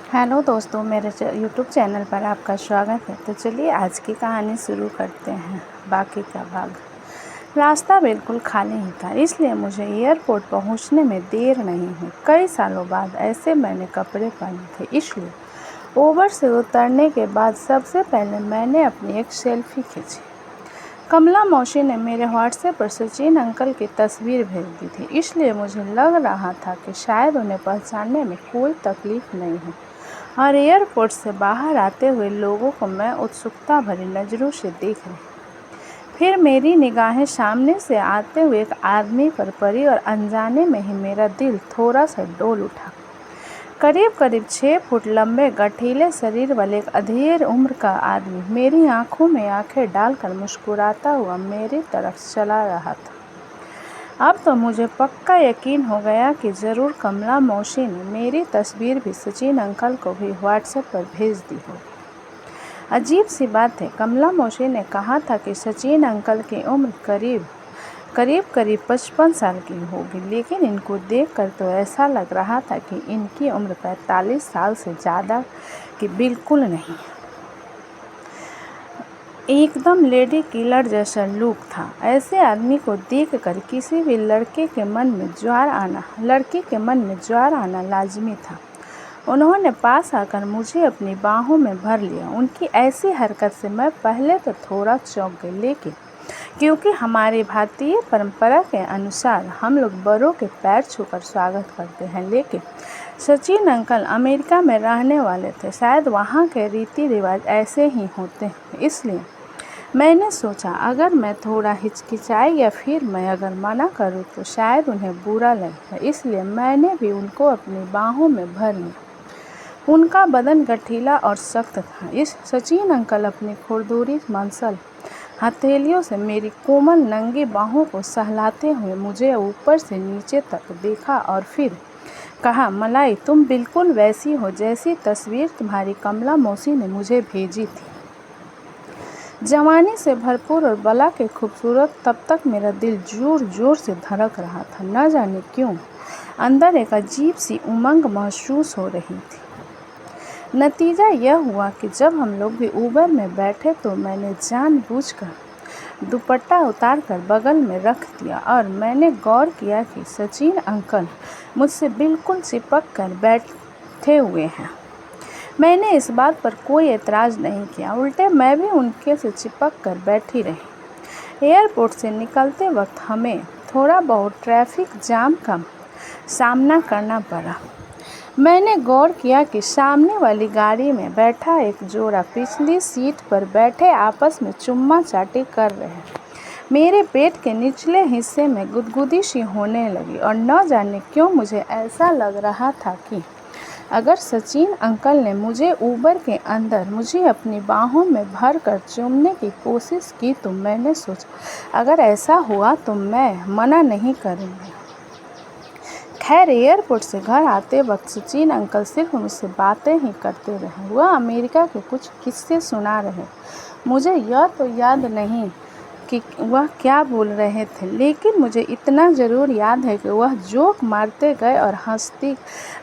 Hello दोस्तों, मेरे YouTube channel पर आपका स्वागत है। तो चलिए आज की कहानी शुरू करते हैं। बाकी का भाग। रास्ता बिल्कुल खाली ही था, इसलिए मुझे एयरपोर्ट पहुंचने में देर नहीं हुई। कई सालों बाद ऐसे मैंने कपड़े पहने थे, इसलिए उबर से उतरने के बाद सबसे पहले मैंने अपनी एक सेल्फी खींची। कमला मौसी ने मेरे व्हाट्सएप पर सचिन अंकल की तस्वीर भेज दी थी, इसलिए मुझे लग रहा था कि शायद उन्हें पहचानने में कोई तकलीफ नहीं है। और एयरपोर्ट से बाहर आते हुए लोगों को मैं उत्सुकता भरी नज़रों से देख रही। फिर मेरी निगाहें सामने से आते हुए एक आदमी पर पड़ी और अनजाने में ही मेरा दिल थोड़ा सा डोल उठा। करीब करीब 6 फुट लंबे गठीले शरीर वाले एक अधेड़ उम्र का आदमी मेरी आंखों में आंखें डालकर मुस्कुराता हुआ मेरी तरफ चला रहा था। अब तो मुझे पक्का यकीन हो गया कि ज़रूर कमला मौसी ने मेरी तस्वीर भी सचिन अंकल को भी व्हाट्सएप पर भेज दी होगी। अजीब सी बात है, कमला मौसी ने कहा था कि सचिन अंकल की उम्र करीब 55 साल की होगी, लेकिन इनको देखकर तो ऐसा लग रहा था कि इनकी उम्र 45 साल से ज़्यादा की बिल्कुल नहीं। एकदम लेडी किलर जैसा लुक था। ऐसे आदमी को देखकर किसी भी लड़की के मन में ज्वार आना लाजमी था। उन्होंने पास आकर मुझे अपनी बाहों में भर लिया। उनकी ऐसी हरकत से मैं पहले तो थोड़ा चौंक गई, लेकिन क्योंकि हमारी भारतीय परंपरा के अनुसार हम लोग बड़ों के पैर छूकर स्वागत करते हैं, लेकिन सचिन अंकल अमेरिका में रहने वाले थे, शायद वहाँ के रीति रिवाज ऐसे ही होते हैं। इसलिए मैंने सोचा अगर मैं थोड़ा हिचकिचाई या फिर मैं अगर मना करूं तो शायद उन्हें बुरा लगे, इसलिए मैंने भी उनको अपनी बाहों में भर लिया। उनका बदन गठीला और सख्त था। इस सचिन अंकल अपनी खुरदुरी मंसल हथेलियों से मेरी कोमल नंगी बाहों को सहलाते हुए मुझे ऊपर से नीचे तक देखा और फिर कहा, मलाई, तुम बिल्कुल वैसी हो जैसी तस्वीर तुम्हारी कमला मौसी ने मुझे भेजी थी। जवानी से भरपूर और बला के खूबसूरत। तब तक मेरा दिल जोर जोर से धड़क रहा था। न जाने क्यों अंदर एक अजीब सी उमंग महसूस हो रही थी। नतीजा यह हुआ कि जब हम लोग भी उबर में बैठे तो मैंने जानबूझकर दुपट्टा उतारकर बगल में रख दिया और मैंने गौर किया कि सचिन अंकल मुझसे बिल्कुल चिपक कर बैठे हुए हैं। मैंने इस बात पर कोई एतराज़ नहीं किया, उल्टे मैं भी उनके से चिपक कर बैठी रही। एयरपोर्ट से निकलते वक्त हमें थोड़ा बहुत ट्रैफिक जाम का सामना करना पड़ा। मैंने गौर किया कि सामने वाली गाड़ी में बैठा एक जोड़ा पिछली सीट पर बैठे आपस में चुम्मा चाटी कर रहे हैं। मेरे पेट के निचले हिस्से में गुदगुदी सी होने लगी और न जाने क्यों मुझे ऐसा लग रहा था कि अगर सचिन अंकल ने मुझे उबर के अंदर मुझे अपनी बाहों में भर कर चूमने की कोशिश की तो मैंने सोचा अगर ऐसा हुआ तो मैं मना नहीं करूँगी। खैर, एयरपोर्ट से घर आते वक्त सचिन अंकल सिर्फ मुझसे बातें ही करते रहे। वह अमेरिका के कुछ किस्से सुना रहे। मुझे यह तो याद नहीं कि वह क्या बोल रहे थे, लेकिन मुझे इतना ज़रूर याद है कि वह जोक मारते गए और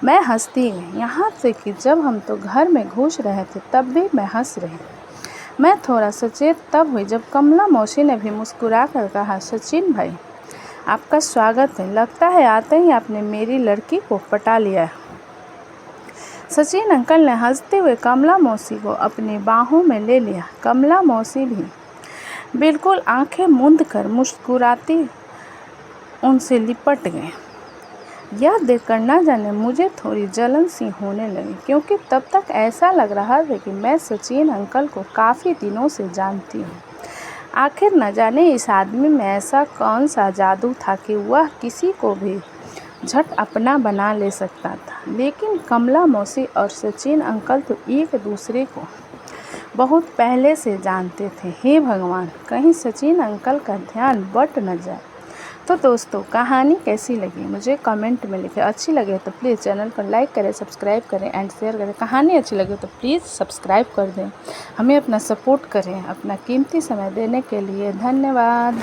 मैं हंसती गई। यहाँ से कि जब हम तो घर में घुस रहे थे तब भी मैं हंस रही। मैं थोड़ा सचेत तब हुई जब कमला मौसी ने भी मुस्कुरा कर कहा, सचिन भाई, आपका स्वागत है। लगता है आते ही आपने मेरी लड़की को पटा लिया है। सचिन अंकल ने हंसते हुए कमला मौसी को अपनी बाहों में ले लिया। कमला मौसी भी बिल्कुल आंखें मूंद कर मुस्कुराती उनसे लिपट गए। यह देखकर न जाने मुझे थोड़ी जलन सी होने लगी, क्योंकि तब तक ऐसा लग रहा था कि मैं सचिन अंकल को काफ़ी दिनों से जानती हूँ। आखिर न जाने इस आदमी में ऐसा कौन सा जादू था कि वह किसी को भी झट अपना बना ले सकता था। लेकिन कमला मौसी और सचिन अंकल तो एक दूसरे को बहुत पहले से जानते थे। हे भगवान, कहीं सचिन अंकल का ध्यान बट न जाए। तो दोस्तों, कहानी कैसी लगी मुझे कमेंट में लिखें। अच्छी लगे तो प्लीज़ चैनल को लाइक करें, सब्सक्राइब करें एंड शेयर करें। कहानी अच्छी लगे तो प्लीज़ सब्सक्राइब कर दें। हमें अपना सपोर्ट करें। अपना कीमती समय देने के लिए धन्यवाद।